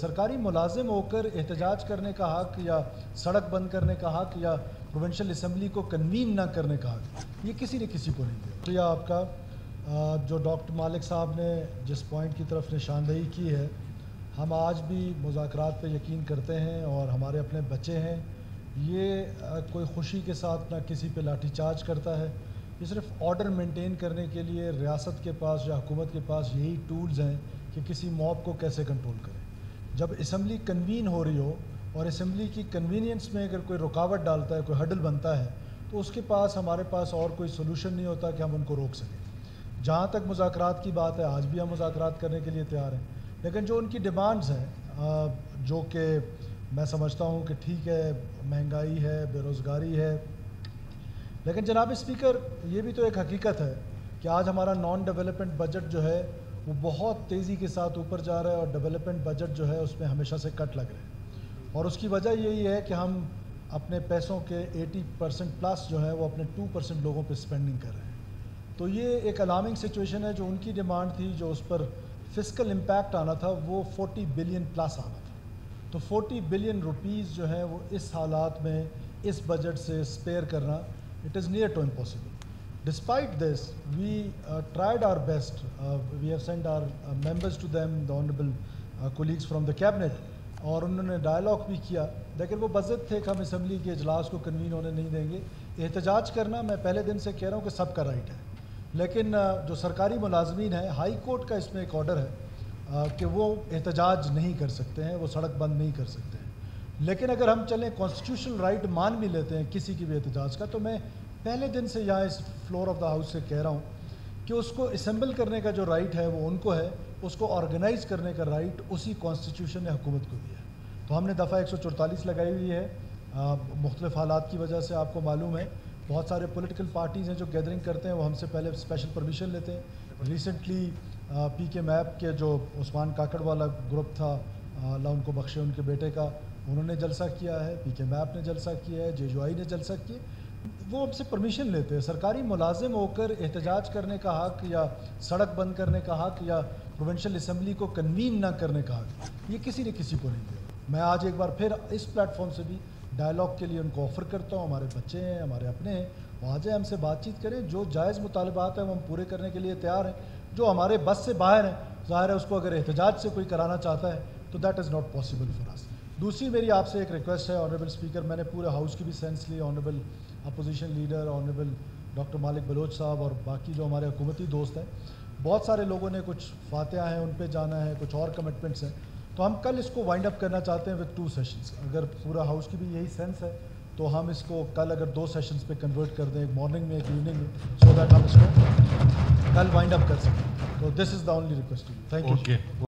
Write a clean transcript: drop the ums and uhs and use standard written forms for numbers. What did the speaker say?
सरकारी मुलाजिम होकर एहतजाज करने का हक या सड़क बंद करने का हक या प्रोविंशियल असम्बली को कन्वीन ना करने का हक, ये किसी ने किसी को नहीं दिया। तो यह आपका जो डॉक्टर मालिक साहब ने जिस पॉइंट की तरफ निशानदेही की है, हम आज भी मुज़ाकरात पे यकीन करते हैं और हमारे अपने बच्चे हैं। ये कोई खुशी के साथ ना किसी पे लाठीचार्ज करता है। ये सिर्फ ऑर्डर मेंटेन करने के लिए रियासत के पास या हुकूमत के पास यही टूल्स हैं कि किसी मॉब को कैसे कंट्रोल करें। जब असम्बली कन्वीन हो रही हो और असम्बली की कन्वीनियंस में अगर कोई रुकावट डालता है, कोई हडल बनता है, तो उसके पास हमारे पास और कोई सोल्यूशन नहीं होता कि हम उनको रोक सकें। जहाँ तक मुज़ाकरात की बात है, आज भी हम मुज़ाकरात करने के लिए तैयार हैं, लेकिन जो उनकी डिमांड्स हैं जो कि मैं समझता हूँ कि ठीक है, महंगाई है, बेरोज़गारी है, लेकिन जनाब स्पीकर ये भी तो एक हकीकत है कि आज हमारा नॉन डेवलपमेंट बजट जो है वो बहुत तेज़ी के साथ ऊपर जा रहा है और डेवलपमेंट बजट जो है उसमें हमेशा से कट लग रहे हैं। और उसकी वजह यही है कि हम अपने पैसों के 80% प्लस जो है वो अपने 2% लोगों पे स्पेंडिंग कर रहे हैं। तो ये एक अलार्मिंग सिचुएशन है। जो उनकी डिमांड थी, जो उस पर फिस्कल इम्पैक्ट आना था, वो 40 बिलियन प्लस आना था। तो 40 बिलियन रुपीज़ जो है वो इस हालात में इस बजट से स्पेयर करना, it is near to impossible. Despite this, we tried our best. We have sent our members to them, the honourable colleagues from the cabinet, और उन्होंने डायलॉग भी किया, लेकिन वो बज़द थे कि हम असम्बली के इजलास को कन्वीन होने नहीं देंगे। एहतजाज करना, मैं पहले दिन से कह रहा हूँ कि सबका राइट है, लेकिन जो सरकारी मुलाजमीन है, हाई कोर्ट का इसमें एक ऑर्डर है कि वो एहतजाज नहीं कर सकते हैं, वो सड़क बंद नहीं कर सकते हैं। लेकिन अगर हम चलें कॉन्स्टिट्यूशनल राइट मान भी लेते हैं किसी की भी एहतजाज का, तो मैं पहले दिन से यहाँ इस फ्लोर ऑफ द हाउस से कह रहा हूँ कि उसको असेंबल करने का जो राइट है वो उनको है, उसको ऑर्गेनाइज करने का राइट उसी कॉन्स्टिट्यूशन ने हुकूमत को दिया है। तो हमने दफ़ा 144 लगाई हुई है। मुख्तलिफ हालात की वजह से आपको मालूम है बहुत सारे पॉलिटिकल पार्टीज़ हैं जो गैदरिंग करते हैं, वो हमसे पहले स्पेशल परमिशन लेते हैं। रिसेंटली PK मैप के जो उस्मान काकड़ वाला ग्रुप था, अल्लाह उनको बख्शे, उनके बेटे का, उन्होंने जलसा किया है, PK मैप ने जलसा किया है, JJI ने जलसा किया। वो हमसे परमिशन लेते हैं। सरकारी मुलाजिम होकर एहतजाज करने का हक या सड़क बंद करने का हक या प्रोविंशियल असम्बली को कन्वीन ना करने का हक, ये किसी ने किसी को नहीं दिया। मैं आज एक बार फिर इस प्लेटफॉर्म से भी डायलॉग के लिए उनको ऑफ़र करता हूँ। हमारे बच्चे हैं, हमारे अपने हैं, वो आ जाए, हमसे बातचीत करें। जो जायज़ मुतालबात हैं वो हम पूरे करने के लिए तैयार हैं। जो हमारे बस से बाहर हैं, ज़ाहिर है उसको अगर एहतजाज से कोई कराना चाहता है तो that is not possible for us. दूसरी मेरी आपसे एक रिक्वेस्ट है ऑनरेबल स्पीकर, मैंने पूरे हाउस की भी सेंस ली, honourable opposition leader, honourable doctor Malik Baloch sahib और बाकी जो हमारे हुकूमती दोस्त हैं, बहुत सारे लोगों ने कुछ फातिहा हैं, उन पे जाना है, कुछ और कमिटमेंट्स हैं, तो हम कल इसको वाइंड अप करना चाहते हैं विद 2 सेशंस। अगर पूरा हाउस की भी यही सेंस है तो हम इसको कल अगर 2 सेशंस पे कन्वर्ट कर दें, एक मॉर्निंग में, एक इवनिंग में, सो दैट हम इसको कल वाइंड अप कर सकें। तो this is the only request to you. Thank you.